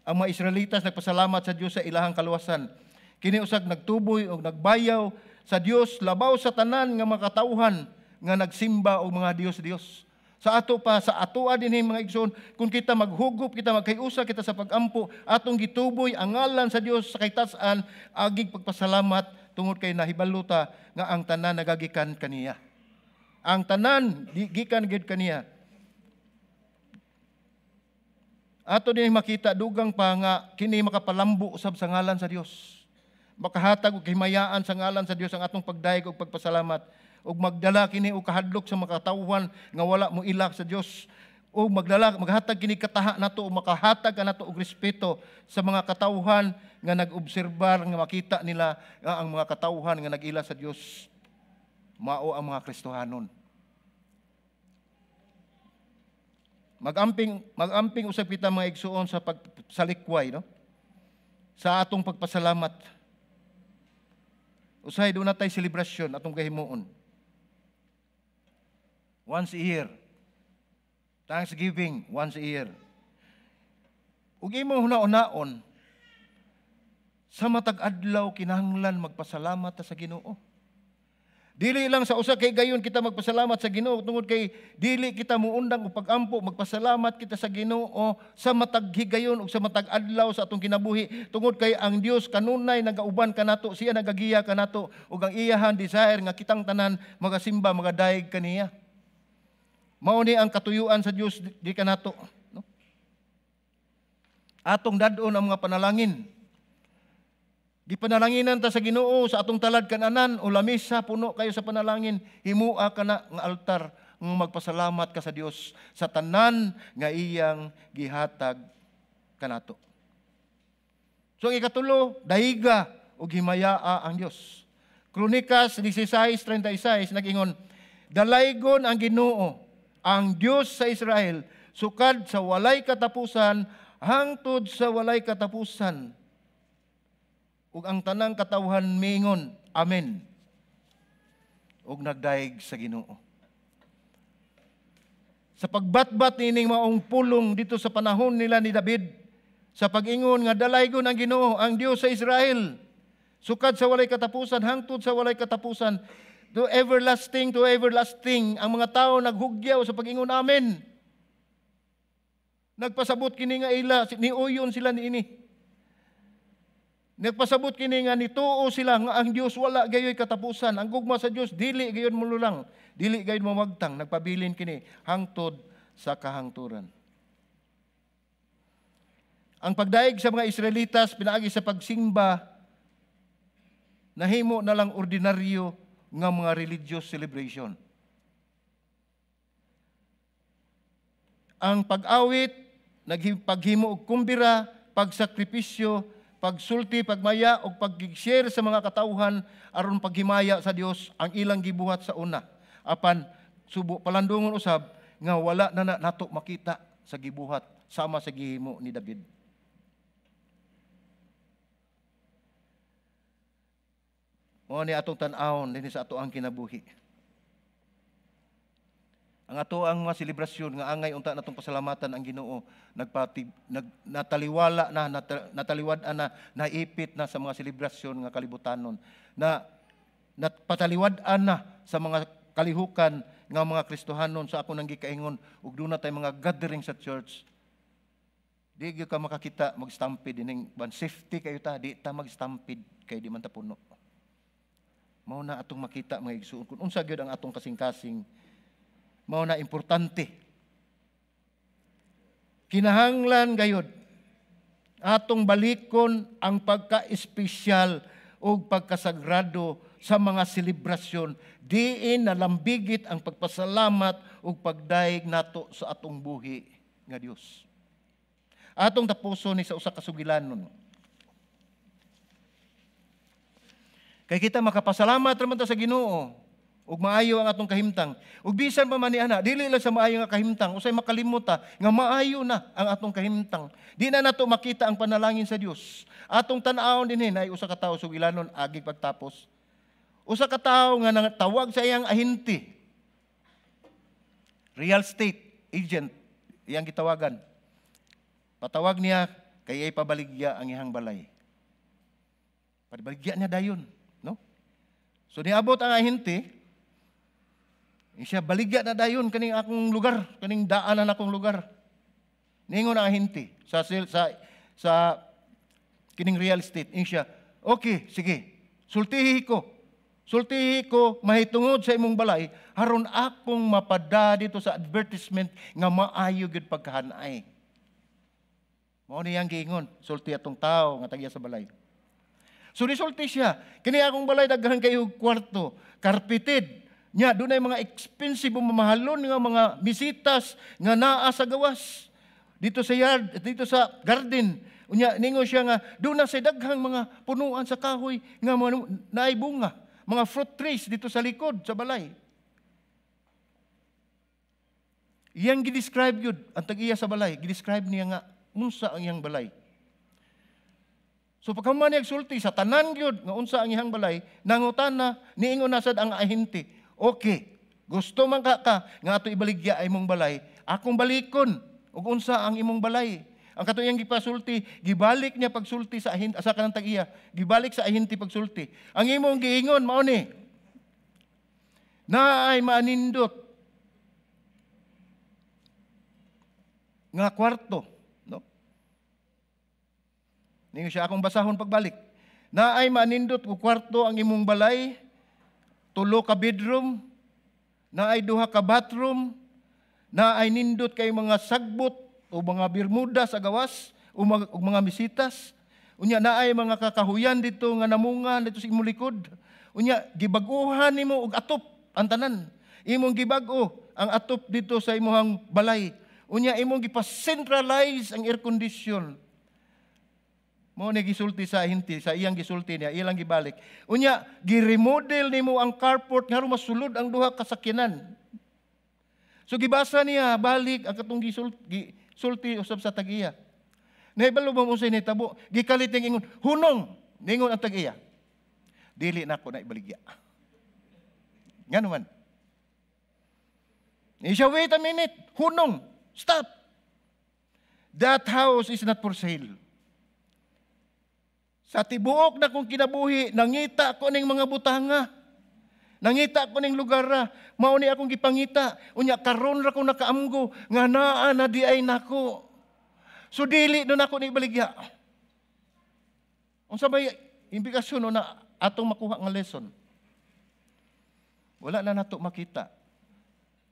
ang mga Israelitas nagpasalamat sa Dios sa ilahang kaluwasan. Kini usag nagtuboy o nagbayaw sa Dios, labaw sa tanan nga mga katawhan nga nagsimba og mga Dios-Dios. Sa ato pa, sa atoa din mga igsoon, kung kita maghugop, kita magkayusa, kita sa pagampo, atong gituboy ang ngalan sa Dios sa kaytas-an, agig pagpasalamat, tungod kay nahibaluta nga ang tanan nagagikan kaniya. Ang tanan gikan gid kaniya. Ato din makita dugang pa nga kini makapalambo usab sa ngalan sa Dios. Makahatag og himayaan sa ngalan sa Dios ang atong pagdayeg og pagpasalamat ug magdala kini og kahadlok sa mga katawhan nga wala mo ilak sa Dios ug maghatag kini kataha nato ug makahatag nato og respeto sa mga katawhan nga nag-obserbar nga makita nila nga ang mga katawhan nga nag-ila sa Dios mao ang mga Kristohanon. Mag-amping usab kita mga igsuon sa pagsalikway, no? Sa atong pagpasalamat. Usahay doon natay selebrasyon atong gahimuon. Once a year. Thanksgiving, once a year. Ug imo hunaon-naon, sa matag adlaw kinahanglan magpasalamat ta sa Ginoo. Dili lang sa usa kay gayon kita magpasalamat sa Ginoo tungod kay dili kita muundang og pagampo, magpasalamat kita sa Ginoo sa matag higayon ug sa matag adlaw sa atong kinabuhi tungod kay ang Dios kanunay nagauban kanato, siya nagagiya kanato ug ang iyahan desire nga kitang tanan magasimba, magadaig kaniya. Mao ni ang katuyuan sa Dios di kanato, no? Atong dadon ang mga panalangin. Gipanalanginan ta sa Ginoo sa atong talad kananan o lamisa puno kayo sa panalangin, himua kana nga altar ng magpasalamat ka sa Dios sa tanan nga iyang gihatag kanato. So ang ikatulo, dahiga o himayaa ang Dios. Kronikas 16:36 nag-ingon, dalaygon ang Ginoo, ang Dios sa Israel, sukad sa walay katapusan, hangtod sa walay katapusan. Ug ang tanang katawhan mingon, amen. Ug nagdaig sa Ginoo. Sa pagbatbat nining maong pulong dito sa panahon nila ni David, sa pag-ingon nga dalaygon ang Ginoo, ang Dios sa Israel, sukad sa walay katapusan, hangtod sa walay katapusan, to everlasting, ang mga tao naghugyaw sa pag-ingon, amen. Nagpasabot kini nga ila, niuyon sila niini. Nagpasabot kini nga nituo sila nga ang Dios wala gayoy katapusan. Ang gugma sa Dios dili gayon mululang, dili gayon mamagtang. Nagpabilin kini hangtod sa kahangturan. Ang pagdaig sa mga Israelitas pinaagi sa pagsimba nahimo na lang ordinaryo nga mga religious celebration. Ang pag-awit, paghimo og kumbira, pagsakripisyo, pagsulti, pagmaya o pag-share sa mga katawhan aron paghimaya sa Dios ang ilang gibuhat sa una. Apan subo palandungon usab nga wala na nato makita sa gibuhat sama sa gihimo ni David. Mao ni atong tan-awon dinhi sa ato ang kinabuhi. Ang ato ang mga selebrasyon nga angay unta natong pasalamatan ang Ginoo, nataliwala na, nataliwad-an na, naipit na sa mga selebrasyon nga kalibutanon, na pataliwad-an na sa mga kalihukan nga mga Kristohanon sa ako nang gikaingon, ug doon na tay mga gathering sa church. Di ka makakita mag-stampede dining safety kayo ta, di ta mag-stampede kay di man ta puno. Mao na atong makita mga igsoon kun unsa gyud ang atong kasing-kasing. Mao na importante. Kinahanglan gayud atong balikon ang pagka-espesyal o pagkasagrado sa mga selebrasyon, diin nalambigit ang pagpasalamat o pagdaig nato sa atong buhi nga Dios. Atong tapuso ni sa usa ka sugilanon. Kay kita makapasalamat raman ta sa Ginoo. Ug maayo ang atong kahimtang. Ug bisan pa man ni ana, dili lang sa maayo nga kahimtang, usay makalimot ta nga maayo na ang atong kahimtang. Di na nato makita ang panalangin sa Dios. Atong tan-awon dinhi na usa ka tawo sugilanon agig pagtapos. Usa ka tawo nga nangtawag sa iyang ahinti. Real estate agent iyang gitawagan. Patawag niya kay ay pabaligya ang iyang balay. Pabaligya niya dayon, no? So niabot ang ahinti. Siya baligya na dayon kaning akong lugar, kaning daanan akong lugar. Ningon ang ahinti sa kining real estate. Siya, okay, sige. Sultihi ko mahitungod sa imong balay aron akong mapada dito sa advertisement nga maayo gid pagkahanay. Mao niyang giingon, sulti atong tao nga tagiya sa balay. So nisulti siya, kini akong balay daghan kayo kwarto, carpeted. Nya dunay mga expensive mamahalon nga mga bisitas nga naa sa gawas dito sa yard, dito sa garden. Unya ningo siya nga doon na sa daghang mga punuan sa kahoy nga naay bunga, mga fruit trees dito sa likod sa balay. Iyang gi-describe yun ang tag-iya sa balay, gi-describe niya nga unsa ang iyang balay. So pagkaman niya sulti sa tanan gyud nga unsa ang iyang balay, nangutana niingon na sad ang ahinti. Okay, gusto man ka nga ato ibaligya ay imong balay, akong balikon ug unsa ang imong balay. Ang katuyang gipasulti, gibalik niya pagsulti sa ahinti asa kanang tag-iya, gibalik sa ahinti pagsulti. Ang imong giingon mao ni, naay manindot nga kwarto, no? Ningo siya akong basahon pagbalik. Naay manindot og kwarto ang imong balay, 3 ka bedroom, naay 2 ka bathroom, naay nindot kay mga sagbot o mga bermuda sa gawas o mga misitas. Unya naay mga kakahuyan dito nga namunga dito sa imong likod. Unya gibag-uhan nimo og atop ang tanan. Imong gibag-o ang atop dito sa imong balay. Unya imong gipa-centralize ang air condition. Mao ni gisulti sa hinti, sa iyang gisulti niya, ilang gibalik. Unya, gi-remodel nimo ang carport nga masulod ang 2 ka sakyanan. So gibasa niya balik ang katong gisulti usab sa tag-iya. Nahibalo mo unsay nitabo, gikalit ning ingon, hunong, ningon ang tag-iya. Dili na ako na ibaligya. Nga naman. Siya, wait a minute, hunong, stop. That house is not for sale. Sa tibuok na kong kinabuhi, nangita ko ning mga butanga. Nangita ko ning lugar ra. Mao ni akong gipangita. Unya karon ra ko nakaamgo nga naa na di ay nako. So dili do nako ni baligya. Unsa bay implikasyon na atong makuha nga lesson? Wala na nato makita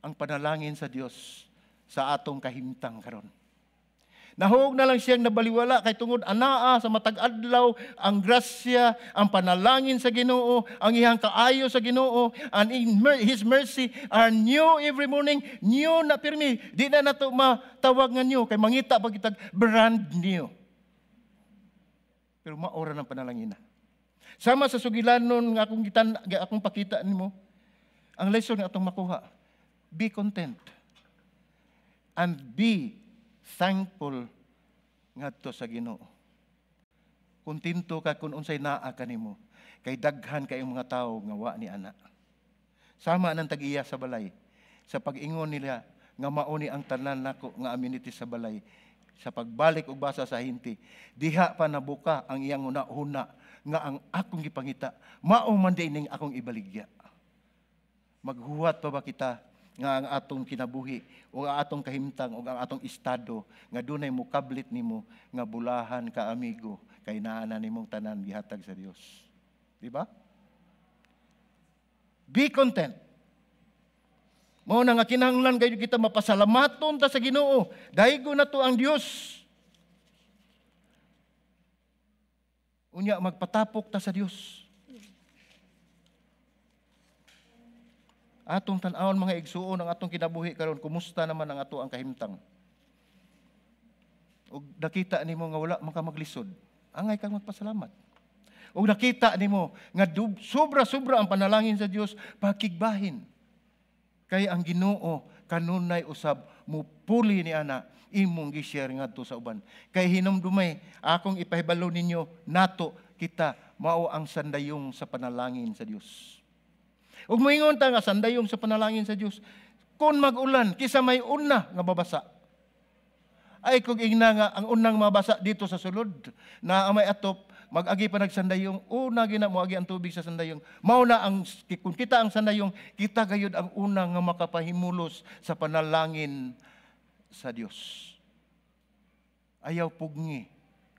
ang panalangin sa Dios sa atong kahimtang karon. Nahog na lang siyang nabaliwala kay tungod anaa sa matag adlaw ang grasya, ang panalangin sa Ginoo, ang iyang kaayo sa Ginoo, and in His mercy are new every morning, new na pirmi. Di na nato matawag nga new kay mangita pag kitag brand new. Pero maora ng panalangin na. Sama sa sugilanon nga akong pakita nimo, ang lesson nga atong makuha, be content. and be thankful ngadto sa Ginoo. Kuntinto ka kung unsay naa kanimo, kay daghan kayong mga tawo nga wa ni ana. Sama nang tag-iya sa balay, sa pag-ingon nila nga mao ni ang tanan nako nga amenities sa balay. Sa pagbalik og basa sa hinti, diha pa nabuka ang iyang una-una nga ang akong gipangita, mao man dining akong ibaligya. Maghuwat pa ba kita nga ang atong kinabuhi o ang atong kahimtang o ang atong estado nga dunay mukablit nimo nga bulahan ka amigo kay naa na nimong tanan gihatag sa Dios. Di ba? Be content. Mao na nga kinahanglan kayo kita mapasalamaton ta sa Ginoo. Daigo na to ang Dios. Unya magpatapok ta sa Dios. Atong tan-awon mga igsuon ang atong kinabuhi karon, kumusta naman ang ato ang kahimtang? Ug nakita nimo nga wala man ka maglisod, angay kang magpasalamat. Ug nakita nimo nga sobra-sobra ang panalangin sa Dios, pakigbahin. Kay ang Ginoo kanunay usab mupuli ni ana imong gi-share ngadto sa uban. Kay hinumdumay akong ipahibalo ninyo nato kita mao ang sandayong sa panalangin sa Dios. Ug moingon ta nga sandayong sa panalangin sa Dios, kung mag-ulan kisa may una nga babasa. Ay kung ingna nga ang unang mabasa dito sa sulod na may atop mag-agi pa nagsandayong, una gina mo agi ang tubig sa sandayong. Mao na ang kung kita ang sandayong, kita gayud ang una nga makapahimulos sa panalangin sa Dios. Ayaw pugni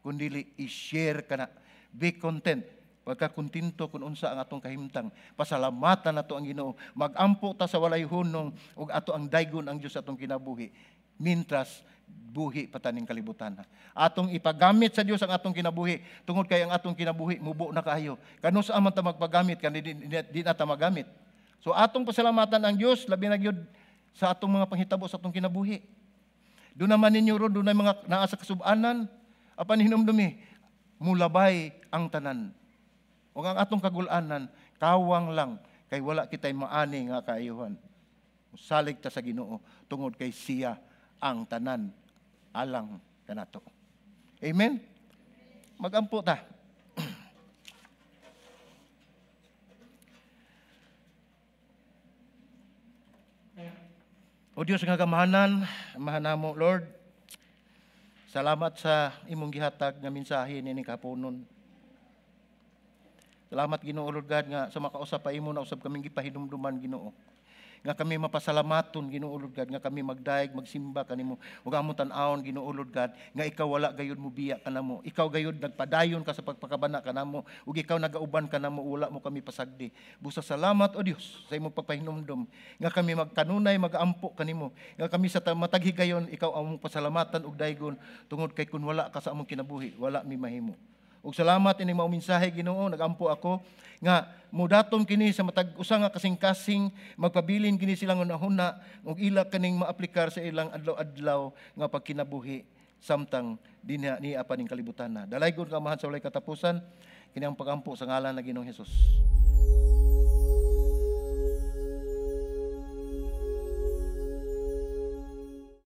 kundi i-share kana. Be content. Pagkakuntinto kung unsa ang atong kahimtang, pasalamatan nato ang Ginoo, magampo ta sa walay hunong ug ato ang daygon ang Dios atong kinabuhi. Mintras buhi pataning kalibutan. Atong ipagamit sa Dios ang atong kinabuhi, tungod kay ang atong kinabuhi mubo na kaayo. Kanus man ta magpagamit kani di na ta magamit. So atong pasalamatan ang Dios labi na gyud sa atong mga panghitabo sa atong kinabuhi. Doon naman ninyo ron, doon na mga naa sa kasubanan, apan hinumdumi, mulabay ang tanan. O ang atong kagulanan, kawang lang, kay wala kitay maani nga kaayuhan. Salig ta sa Ginoo, tungod kay siya ang tanan, alang kanato. Amen? Magampo ta. O Diyos nga gamahanan, mahanamo Lord, salamat sa imong gihatag nga mensahe nini kapunon. Salamat Ginoo Lord God nga sa makausap pa imo na usab kaming gipahinumduman Ginoo. Nga kami mapasalamaton Ginoo Lord God, nga kami magdaig magsimba kanimo ug among tan-awon Ginoo Lord God nga ikaw wala gayud mo biya kanamo. Ikaw gayud nagpadayon ka sa pagpakabana kanamo ug ikaw nagauban kanamo, wala mo kami pasagdi. Busa salamat o Dios sa imong pagpahinumdum nga kami magkanunay magampo kanimo. Nga kami sa matag higayon ikaw among pasalamatan ug daygon tungod kay kun wala ka sa among kinabuhi, wala mi mahimo. Ug salamat ini mao mensahe Ginoo, nagampo ako nga mudaton kini sa matag usa nga kasing-kasing, magpabilin kini silang hunahuna ug ila kaning maaplikar sa ilang adlaw-adlaw nga pagkinabuhi samtang dinha ni apaning kalibutan na. Dalaygon ka mahan sa walay katapusan kini ang pagampo sa ngalan ng Ginoong Hesus.